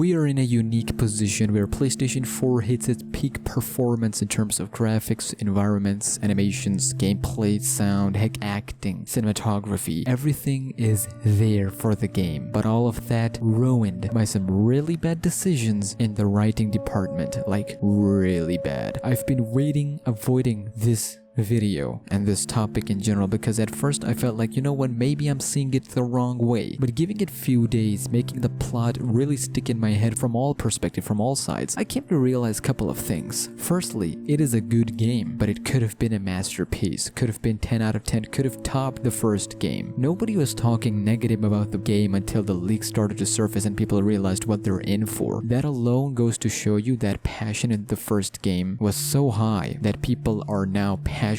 We are in a unique position where PlayStation 4 hits its peak performance in terms of graphics, environments, animations, gameplay, sound, heck, acting, cinematography. Everything is there for the game, but all of that ruined by some really bad decisions in the writing department, like really bad. I've been avoiding this video and this topic in general because at first I felt like, you know what, maybe I'm seeing it the wrong way, but giving it few days, making the plot really stick in my head from all perspectives, from all sides, I came to realize a couple of things. Firstly, it is a good game, but it could have been a masterpiece, could have been 10 out of 10, could have topped the first game. Nobody was talking negative about the game until the leaks started to surface and people realized what they're in for. That alone goes to show you that passion in the first game was so high that people are now passionate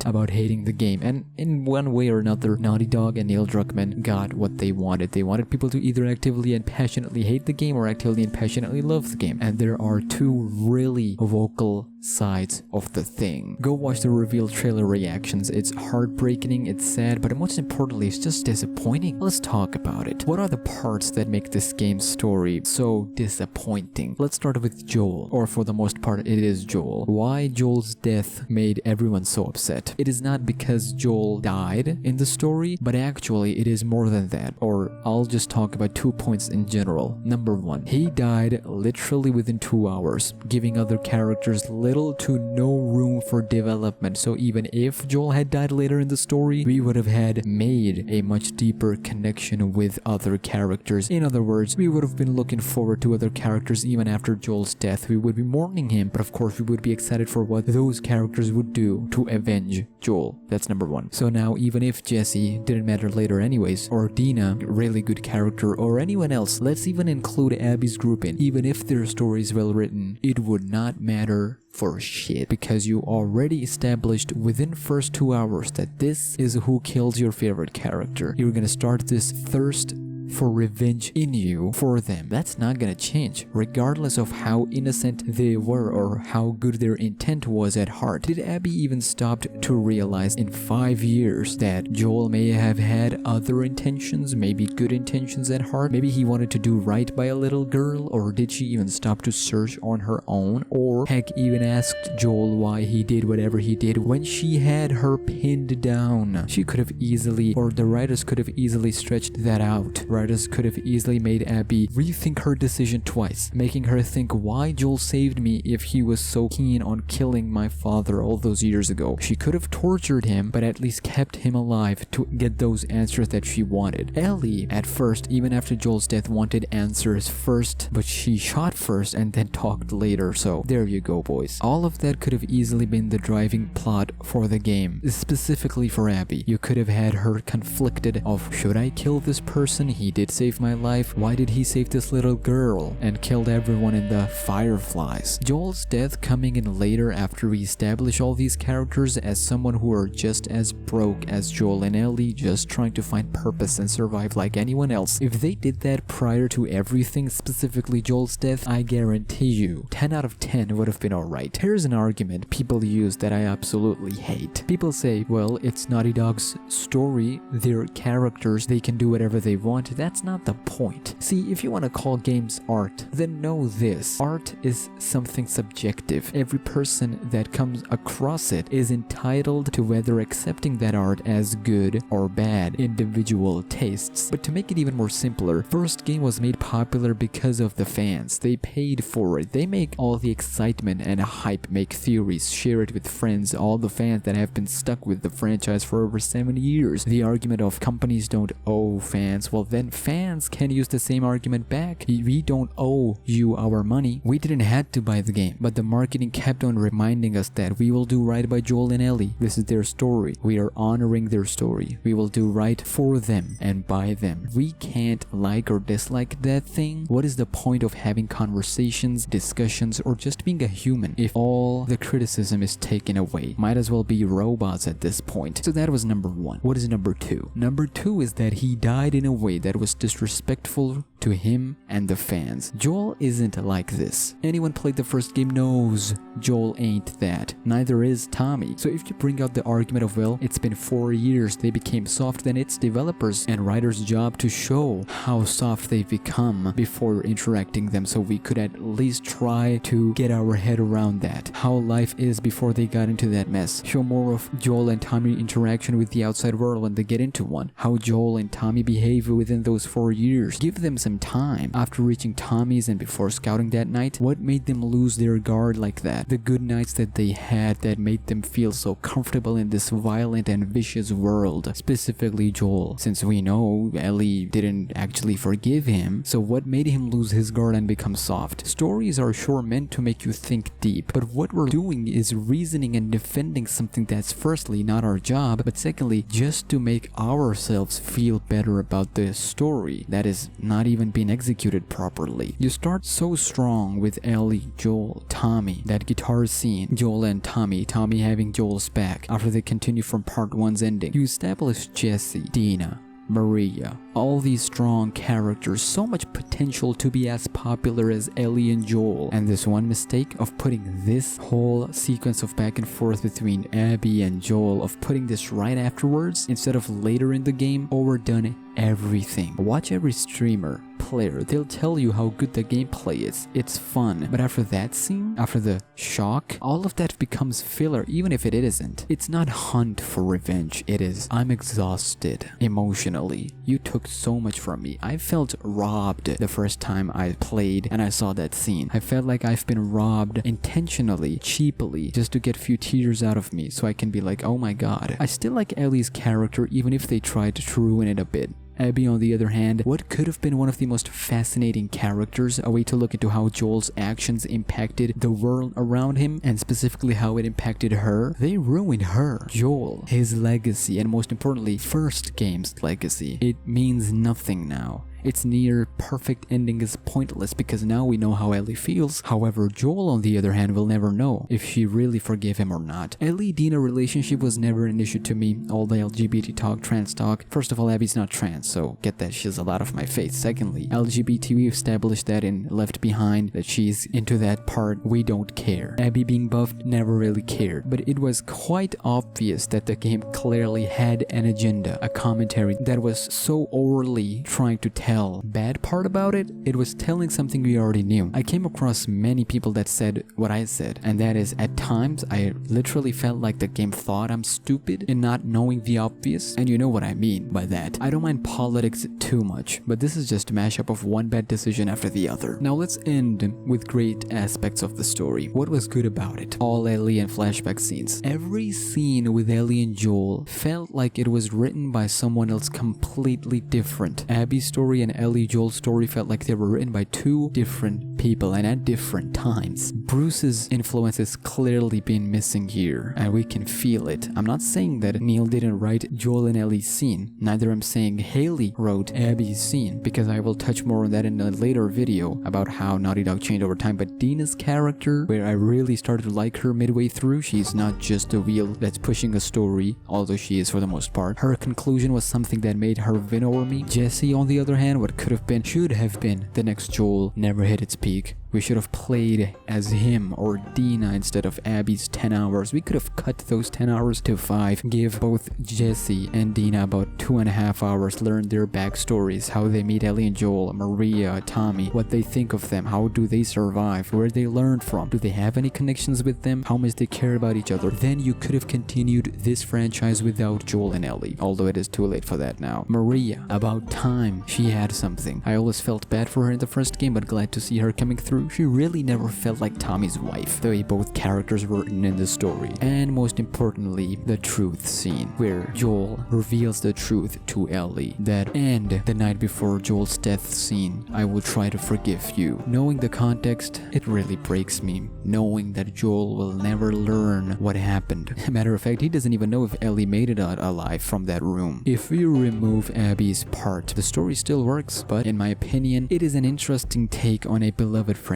about hating the game, and in one way or another, Naughty Dog and Neil Druckmann got what they wanted. They wanted people to either actively and passionately hate the game or actively and passionately love the game, and there are two really vocal sides of the thing. Go watch the reveal trailer reactions. It's heartbreaking, it's sad, but most importantly, it's just disappointing. Let's talk about it. What are the parts that make this game's story so disappointing? Let's start with Joel, or for the most part, it is Joel. Why Joel's death made everyone so upset? It is not because Joel died in the story, but actually it is more than that. Or I'll just talk about 2 points in general. Number one, he died literally within 2 hours, giving other characters little to no room for development. So even if Joel had died later in the story, we would have had made a much deeper connection with other characters. In other words, we would have been looking forward to other characters even after Joel's death. We would be mourning him, but of course we would be excited for what those characters would do to avenge Joel. That's number one. So now even if Jesse didn't matter later anyways, or Dina, really good character, or anyone else, let's even include Abby's group in, even if their story is well written, it would not matter for shit, because you already established within first 2 hours that this is who killed your favorite character. You're gonna start this thirst for revenge in you for them. That's not gonna change, regardless of how innocent they were or how good their intent was at heart. Did Abby even stop to realize in 5 years that Joel may have had other intentions, maybe good intentions at heart? Maybe he wanted to do right by a little girl, or did she even stop to search on her own, or heck, even asked Joel why he did whatever he did when she had her pinned down? She could have easily, or the writers could have easily stretched that out. Writers could have easily made Abby rethink her decision twice, making her think, why Joel saved me if he was so keen on killing my father all those years ago? She could have tortured him, but at least kept him alive to get those answers that she wanted. Ellie, at first, even after Joel's death, wanted answers first, but she shot first and then talked later. So there you go, boys. All of that could have easily been the driving plot for the game, specifically for Abby. You could have had her conflicted of, should I kill this person? He did save my life. Why did he save this little girl and killed everyone in the Fireflies? Joel's death coming in later after we establish all these characters as someone who are just as broke as Joel and Ellie, just trying to find purpose and survive like anyone else. If they did that prior to everything, specifically Joel's death, I guarantee you 10 out of 10 would have been alright. Here's an argument people use that I absolutely hate. People say, well, it's Naughty Dog's story, their characters, they can do whatever they want. That's not the point. See, if you want to call games art, then know this. Art is something subjective. Every person that comes across it is entitled to whether accepting that art as good or bad, individual tastes. But to make it even more simpler, first game was made popular because of the fans. They paid for it. They make all the excitement and hype, make theories, share it with friends, all the fans that have been stuck with the franchise for over 7 years. The argument of companies don't owe fans, well then fans can use the same argument back. We don't owe you our money. We didn't have to buy the game, but the marketing kept on reminding us that we will do right by Joel and Ellie. This is their story. We are honoring their story. We will do right for them and by them. We can't like or dislike that thing. What is the point of having conversations, discussions, or just being a human if all the criticism is taken away? Might as well be robots at this point. So that was number one. What is number two? Number two is that he died in a way that that was disrespectful to him and the fans. Joel isn't like this. Anyone played the first game knows Joel ain't that. Neither is Tommy. So if you bring out the argument of, well, it's been 4 years, they became soft, then it's developers and writers' job to show how soft they've become before interacting them, so we could at least try to get our head around that. How life is before they got into that mess. Show more of Joel and Tommy interaction with the outside world when they get into one. How Joel and Tommy behave within those 4 years. Give them some time. After reaching Tommy's and before scouting that night, what made them lose their guard like that? The good nights that they had that made them feel so comfortable in this violent and vicious world. Specifically Joel, since we know Ellie didn't actually forgive him, so what made him lose his guard and become soft? Stories are sure meant to make you think deep, but what we're doing is reasoning and defending something that's firstly not our job, but secondly just to make ourselves feel better about the story that is not even being executed properly. You start so strong with Ellie, Joel, Tommy, that guitar scene, Joel and Tommy having Joel's back after they continue from part 1's ending. You establish Jesse, Dina, Maria, all these strong characters, so much potential to be as popular as Ellie and Joel, and this one mistake of putting this whole sequence of back and forth between Abby and Joel, of putting this right afterwards instead of later in the game, overdone everything. Watch every streamer, player, they'll tell you how good the gameplay is. It's fun, but after that scene, after the shock, all of that becomes filler, even if it isn't. It's not hunt for revenge, it is I'm exhausted emotionally. You took so much from me. I felt robbed the first time I played and I saw that scene. I felt like I've been robbed intentionally, cheaply, just to get a few tears out of me so I can be like, oh my god. I still like Ellie's character even if they tried to ruin it a bit. Abby, on the other hand, what could have been one of the most fascinating characters, a way to look into how Joel's actions impacted the world around him, and specifically how it impacted her. They ruined her, Joel, his legacy, and most importantly, first game's legacy. It means nothing now. Its near perfect ending is pointless because now we know how Ellie feels. However, Joel on the other hand will never know if she really forgave him or not. Ellie-Dina relationship was never an issue to me. All the LGBT talk, trans talk. First of all, Abby's not trans, so get that she's a lot of my faith. Secondly, LGBT, we established that in Left Behind, that she's into that part, we don't care. Abby being buffed, never really cared. But it was quite obvious that the game clearly had an agenda, a commentary that was so overly trying to tell. Bad part about it, it was telling something we already knew. I came across many people that said what I said, and that is, at times I literally felt like the game thought I'm stupid in not knowing the obvious, and you know what I mean by that. I don't mind politics too much, but this is just a mashup of one bad decision after the other. Now let's end with great aspects of the story. What was good about it? All Ellie and flashback scenes. Every scene with Ellie and Joel felt like it was written by someone else completely different. Abby's story and Ellie Joel's story felt like they were written by two different people and at different times. Bruce's influence has clearly been missing here, and we can feel it. I'm not saying that Neil didn't write Joel and Ellie's scene, neither am saying Haley wrote Abby's scene, because I will touch more on that in a later video about how Naughty Dog changed over time. But Dina's character, where I really started to like her midway through, she's not just a wheel that's pushing a story, although she is for the most part. Her conclusion was something that made her win over me. Jesse, on the other hand, what could have been, should have been the next Joel, never hit its peak. We should have played as him or Dina instead of Abby's 10 hours. We could have cut those 10 hours to 5, give both Jesse and Dina about 2.5 hours, learn their backstories, how they meet Ellie and Joel, Maria, Tommy, what they think of them, how do they survive, where they learned from, do they have any connections with them, how much they care about each other. Then you could have continued this franchise without Joel and Ellie, although it is too late for that now. Maria, about time she had something. I always felt bad for her in the first game, but glad to see her coming through. She really never felt like Tommy's wife, the way both characters were written in the story. And most importantly, the truth scene, where Joel reveals the truth to Ellie. That and the night before Joel's death scene, I will try to forgive you. Knowing the context, it really breaks me. Knowing that Joel will never learn what happened. Matter of fact, he doesn't even know if Ellie made it out alive from that room. If you remove Abby's part, the story still works, but in my opinion, it is an interesting take on a beloved franchise.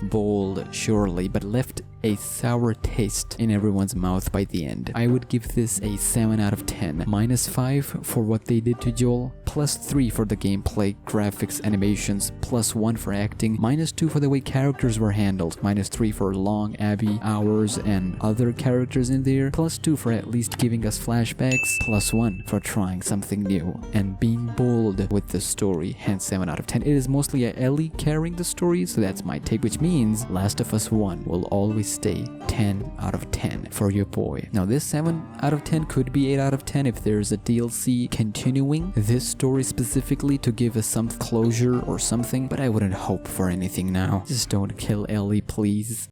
Bold, surely, but left a sour taste in everyone's mouth by the end. I would give this a 7 out of 10. -5 for what they did to Joel, +3 for the gameplay, graphics, animations, +1 for acting, -2 for the way characters were handled, -3 for long Abby hours and other characters in there, +2 for at least giving us flashbacks, +1 for trying something new and being bold with the story, hence 7 out of 10. It is mostly Ellie carrying the story, so that's my take, which means Last of Us 1 will always stay 10 out of 10 for your boy. Now this 7 out of 10 could be 8 out of 10 if there's a DLC continuing this story specifically to give us some closure or something, but I wouldn't hope for anything now. Just don't kill Ellie, please.